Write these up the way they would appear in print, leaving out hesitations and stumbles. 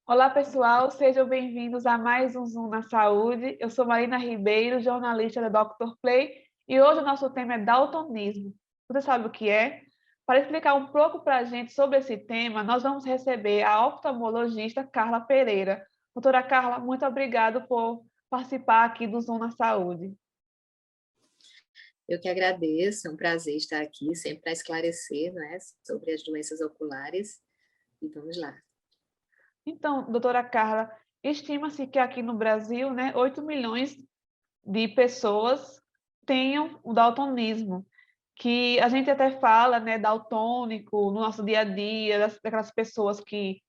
Olá, pessoal, sejam bem-vindos a mais um Zoom na Saúde. Eu sou Marina Ribeiro, jornalista da Dr. Play, e hoje o nosso tema é daltonismo. Você sabe o que é? Para explicar um pouco para a gente sobre esse tema, nós vamos receber a oftalmologista Carla Pereira. Doutora Carla, muito obrigada por participar aqui do Zoom na Saúde. Eu que agradeço, é um prazer estar aqui, sempre para esclarecer, né, sobre as doenças oculares. E vamos lá. Então, doutora Carla, estima-se que aqui no Brasil, né, 8 milhões de pessoas tenham o daltonismo, que a gente até fala, né, daltônico no nosso dia a dia, daquelas pessoas que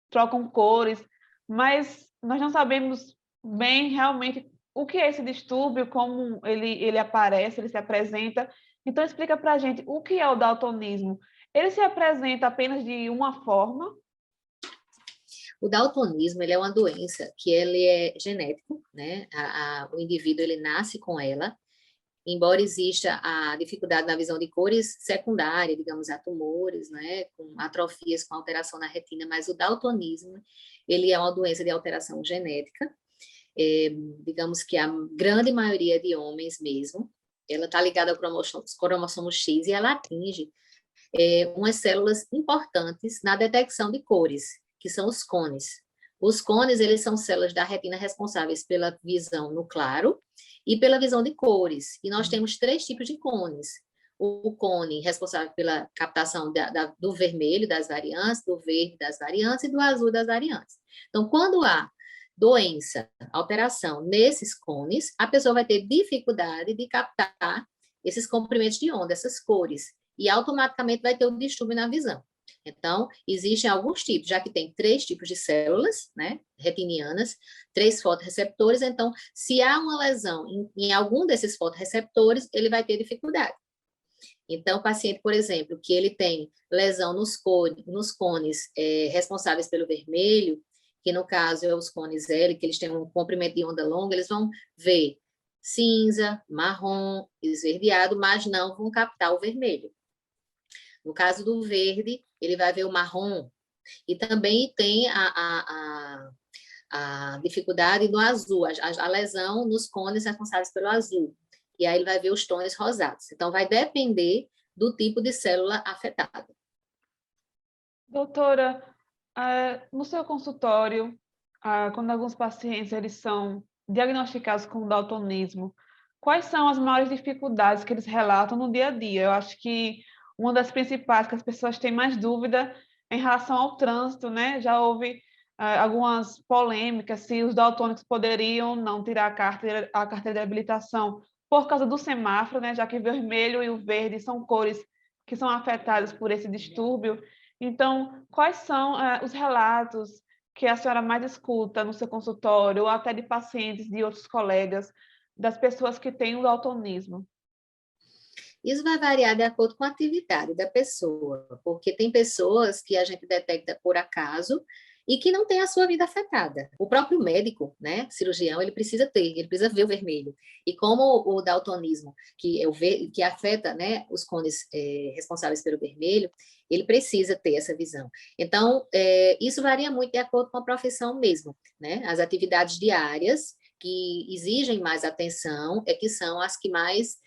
trocam cores, mas nós não sabemos bem realmente o que é esse distúrbio, como ele aparece, ele se apresenta. Então, explica para a gente o que é o daltonismo. Ele se apresenta apenas de uma forma? O daltonismo, ele é uma doença que ele é genético, né? O indivíduo, ele nasce com ela, embora exista a dificuldade na visão de cores secundária, digamos, a tumores, né? Com atrofias, com alteração na retina, mas o daltonismo, ele é uma doença de alteração genética, digamos que a grande maioria de homens mesmo, ela está ligada ao cromossomo X e ela atinge umas células importantes na detecção de cores, que são os cones. Os cones, eles são células da retina responsáveis pela visão no claro e pela visão de cores. E nós temos 3 tipos de cones. O cone responsável pela captação do vermelho das variantes, do verde das variantes e do azul das variantes. Então, quando há doença, alteração nesses cones, a pessoa vai ter dificuldade de captar esses comprimentos de onda, essas cores, e automaticamente vai ter um distúrbio na visão. Então, existem alguns tipos, já que tem 3 tipos de células, né, retinianas, 3 fotorreceptores, então, se há uma lesão em algum desses fotorreceptores, ele vai ter dificuldade. Então, o paciente, por exemplo, que ele tem lesão nos cones responsáveis pelo vermelho, que no caso é os cones L, que eles têm um comprimento de onda longa, eles vão ver cinza, marrom, esverdeado, mas não vão captar o vermelho. No caso do verde, ele vai ver o marrom. E também tem a dificuldade no azul, a lesão nos cones responsáveis pelo azul. E aí ele vai ver os tons rosados. Então, vai depender do tipo de célula afetada. Doutora, no seu consultório, quando alguns pacientes eles são diagnosticados com daltonismo, quais são as maiores dificuldades que eles relatam no dia a dia? Eu acho que uma das principais que as pessoas têm mais dúvida é em relação ao trânsito, né? Já houve algumas polêmicas se os daltônicos poderiam não tirar a carteira de habilitação por causa do semáforo, né? Já que o vermelho e o verde são cores que são afetadas por esse distúrbio. Então, quais são os relatos que a senhora mais escuta no seu consultório, ou até de pacientes de outros colegas, das pessoas que têm o daltonismo? Isso vai variar de acordo com a atividade da pessoa, porque tem pessoas que a gente detecta por acaso e que não tem a sua vida afetada. O próprio médico, né, cirurgião, ele precisa ver o vermelho. E como o daltonismo, que afeta, né, os cones responsáveis pelo vermelho, ele precisa ter essa visão. Então, isso varia muito de acordo com a profissão mesmo, né? As atividades diárias que exigem mais atenção que são as que mais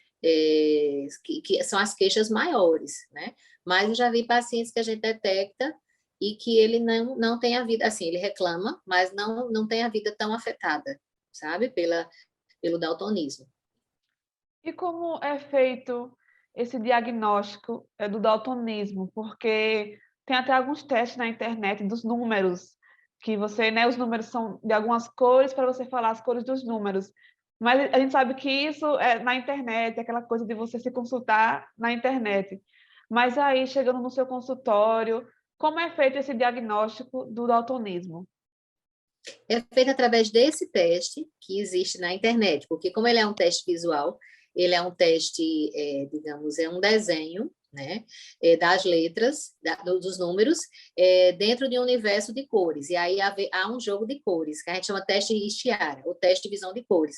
que são as queixas maiores, né? Mas eu já vi pacientes que a gente detecta e que ele não tem a vida, assim, ele reclama, mas não tem a vida tão afetada, sabe? Pelo daltonismo. E como é feito esse diagnóstico do daltonismo? Porque tem até alguns testes na internet dos números, que você, né, os números são de algumas cores para você falar as cores dos números. Mas a gente sabe que isso é na internet, aquela coisa de você se consultar na internet. Mas aí, chegando no seu consultório, como é feito esse diagnóstico do daltonismo? É feito através desse teste que existe na internet, porque como ele é um teste visual, ele é um teste, digamos, é um desenho, né, das letras, dos números, dentro de um universo de cores. E aí há um jogo de cores, que a gente chama teste Stiara, ou teste de visão de cores.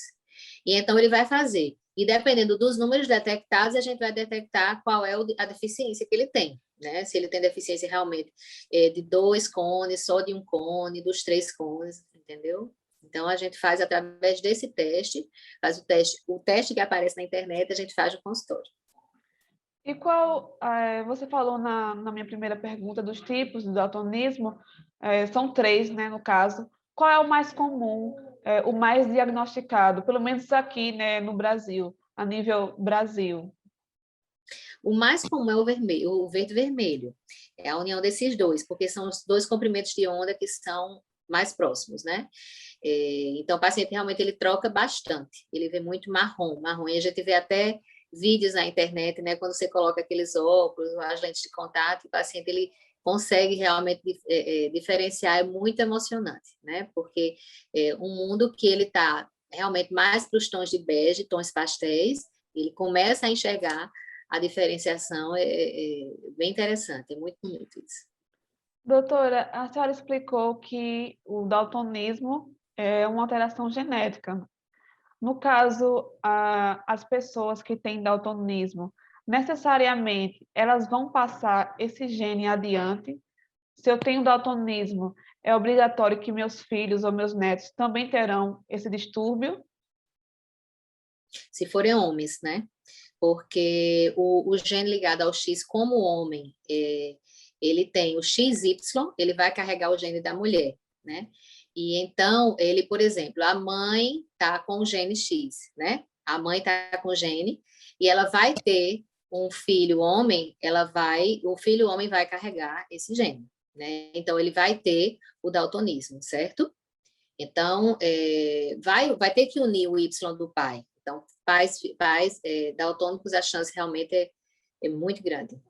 E então ele vai fazer E dependendo dos números detectados, a gente vai detectar qual é a deficiência que ele tem, né? Se ele tem deficiência realmente de 2 cones, só de um cone, dos 3 cones, entendeu? Então, a gente faz através desse teste, faz o teste que aparece na internet, a gente faz no consultório. E você falou na minha primeira pergunta dos tipos do daltonismo, são 3, né, no caso. Qual é o mais comum, o mais diagnosticado, pelo menos aqui, né, no Brasil, a nível Brasil? O mais comum é o vermelho, o verde-vermelho. É a união desses dois, porque são os 2 comprimentos de onda que são mais próximos, né? Então, o paciente realmente ele troca bastante. Ele vê muito marrom, marrom. E a gente vê até vídeos na internet, né? Quando você coloca aqueles óculos, as lentes de contato, o paciente ele consegue realmente diferenciar. É muito emocionante, né? Porque um mundo que ele está realmente mais para os tons de bege, tons pastéis, ele começa a enxergar a diferenciação. Bem interessante, é muito bonito isso. Doutora, a senhora explicou que o daltonismo é uma alteração genética. No caso, as pessoas que têm daltonismo, necessariamente elas vão passar esse gene adiante. Se eu tenho daltonismo, é obrigatório que meus filhos ou meus netos também terão esse distúrbio? Se forem homens, né? Porque o gene ligado ao X, como homem, ele tem o XY, ele vai carregar o gene da mulher, né? E então, ele, por exemplo, a mãe está com o gene X, né? A mãe está com o gene e ela vai ter um filho homem, o filho homem vai carregar esse gene, né? Então, ele vai ter o daltonismo, certo? Então, vai ter que unir o Y do pai. Então, pais daltônicos, a chance realmente é muito grande.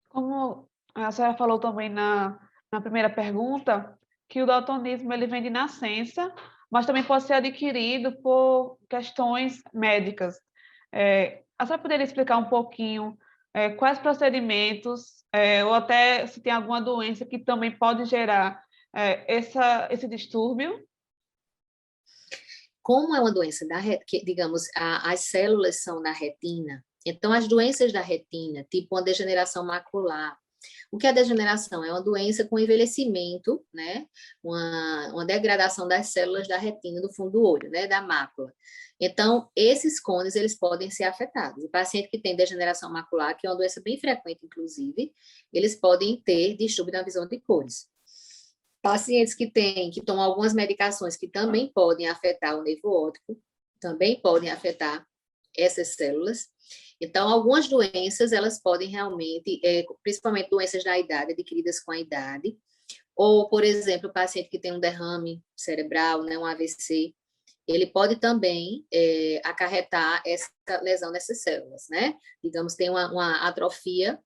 Como a senhora falou também na primeira pergunta, que o daltonismo ele vem de nascença, mas também pode ser adquirido por questões médicas. A senhora poderia explicar um pouquinho quais procedimentos, ou até se tem alguma doença que também pode gerar esse distúrbio? Como é uma doença que, digamos, as células são na retina, então as doenças da retina, tipo uma degeneração macular. O que é degeneração? É uma doença com envelhecimento, né? Uma degradação das células da retina do fundo do olho, né? Da mácula. Então, esses cones, eles podem ser afetados. O paciente que tem degeneração macular, que é uma doença bem frequente, inclusive, eles podem ter distúrbio na visão de cores. Pacientes que tomam algumas medicações que também podem afetar o nervo óptico, também podem afetar essas células. Então, algumas doenças, elas podem realmente, principalmente doenças da idade, adquiridas com a idade, ou, por exemplo, o paciente que tem um derrame cerebral, né, um AVC, ele pode também acarretar essa lesão nessas células, né? Digamos, tem uma atrofia,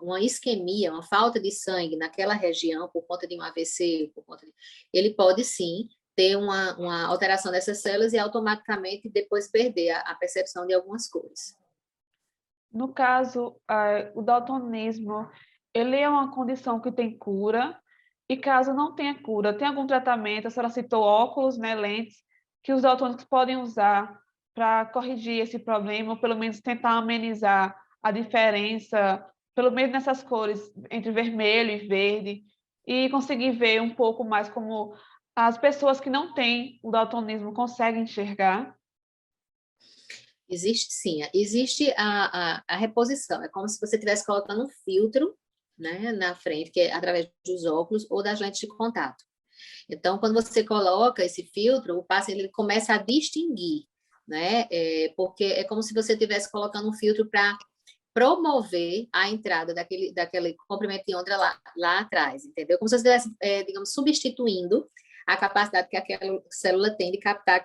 uma isquemia, uma falta de sangue naquela região por conta de um AVC, ele pode sim ter uma alteração dessas células e automaticamente depois perder a percepção de algumas cores. No caso, o daltonismo, ele é uma condição que tem cura, e caso não tenha cura, tem algum tratamento? A senhora citou óculos, né, lentes, que os daltônicos podem usar para corrigir esse problema, ou pelo menos tentar amenizar a diferença, pelo menos nessas cores, entre vermelho e verde, e conseguir ver um pouco mais como as pessoas que não têm o daltonismo conseguem enxergar? Existe sim, existe a reposição, é como se você estivesse colocando um filtro, né, na frente, que é através dos óculos ou das lentes de contato. Então, quando você coloca esse filtro, o paciente ele começa a distinguir, né, porque é como se você estivesse colocando um filtro para promover a entrada daquele comprimento de onda lá atrás, entendeu? Como se você estivesse, digamos, substituindo a capacidade que aquela célula tem de captar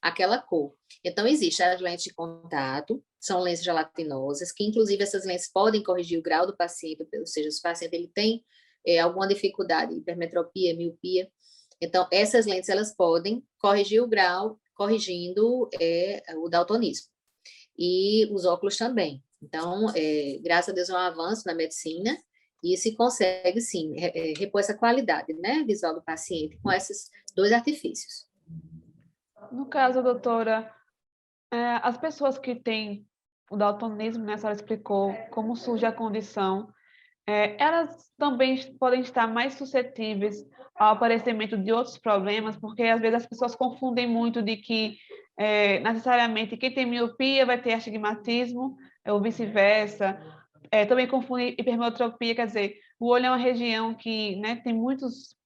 aquela cor. Então, existem as lentes de contato, são lentes gelatinosas, que inclusive essas lentes podem corrigir o grau do paciente, ou seja, se o paciente ele tem alguma dificuldade, hipermetropia, miopia, então essas lentes elas podem corrigir o grau, corrigindo o daltonismo. E os óculos também. Então, graças a Deus, é um avanço na medicina e se consegue, sim, repor essa qualidade, né, visual do paciente com esses 2 artifícios. No caso, doutora, as pessoas que têm o daltonismo, né, a senhora explicou como surge a condição, elas também podem estar mais suscetíveis ao aparecimento de outros problemas, porque às vezes as pessoas confundem muito de que necessariamente quem tem miopia vai ter astigmatismo, ou vice-versa. Também confundem hipermetropia, quer dizer, o olho é uma região que, né, tem muitas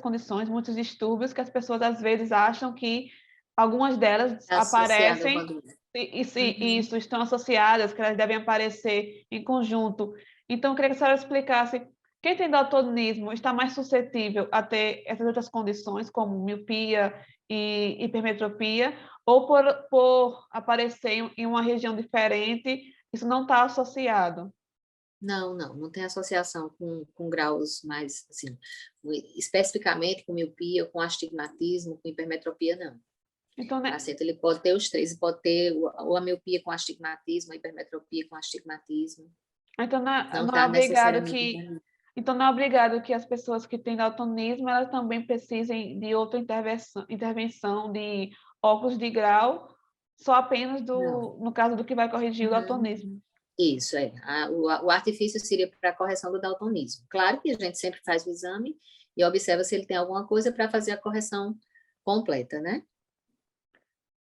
condições, muitos distúrbios que as pessoas às vezes acham que algumas delas Está associada a uma aparecem doença. e Uhum. isso estão associadas, que elas devem aparecer em conjunto. Então, eu queria que a senhora explicasse, quem tem daltonismo está mais suscetível a ter essas outras condições, como miopia e hipermetropia, ou por aparecer em uma região diferente, isso não está associado? Não, não, não tem associação com graus mais, assim, especificamente com miopia, com astigmatismo, com hipermetropia, não. Então, O né, paciente ele pode ter os três, ele pode ter ou a miopia com astigmatismo, a hipermetropia com astigmatismo, então não não é está obrigado necessariamente que internado. então não é obrigado que as pessoas que têm daltonismo elas também precisem de outra intervenção de óculos de grau, só apenas Não. no caso do que vai corrigir o Uhum. daltonismo. Isso, é. O artifício seria para a correção do daltonismo. Claro que a gente sempre faz o exame e observa se ele tem alguma coisa para fazer a correção completa, né?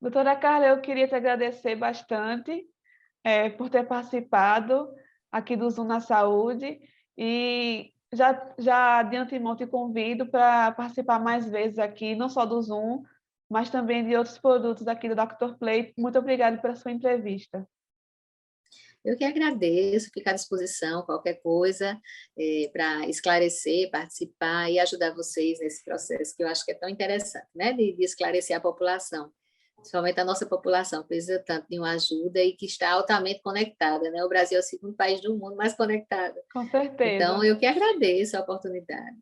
Doutora Carla, eu queria te agradecer bastante por ter participado aqui do Zoom na Saúde e já de antemão te convido para participar mais vezes aqui, não só do Zoom, mas também de outros produtos aqui do Dr. Play. Muito obrigada pela sua entrevista. Eu que agradeço, fico à disposição, qualquer coisa, para esclarecer, participar e ajudar vocês nesse processo, que eu acho que é tão interessante, né? De esclarecer a população, principalmente a nossa população, que precisa tanto de uma ajuda e que está altamente conectada, né? O Brasil é o segundo país do mundo mais conectado. Com Então, certeza. eu que agradeço a oportunidade.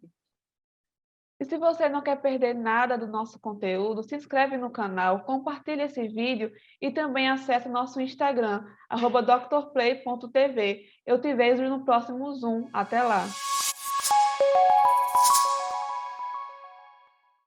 E se você não quer perder nada do nosso conteúdo, se inscreve no canal, compartilha esse vídeo e também acesse nosso Instagram, @drplay.tv. Eu te vejo no próximo Zoom. Até lá!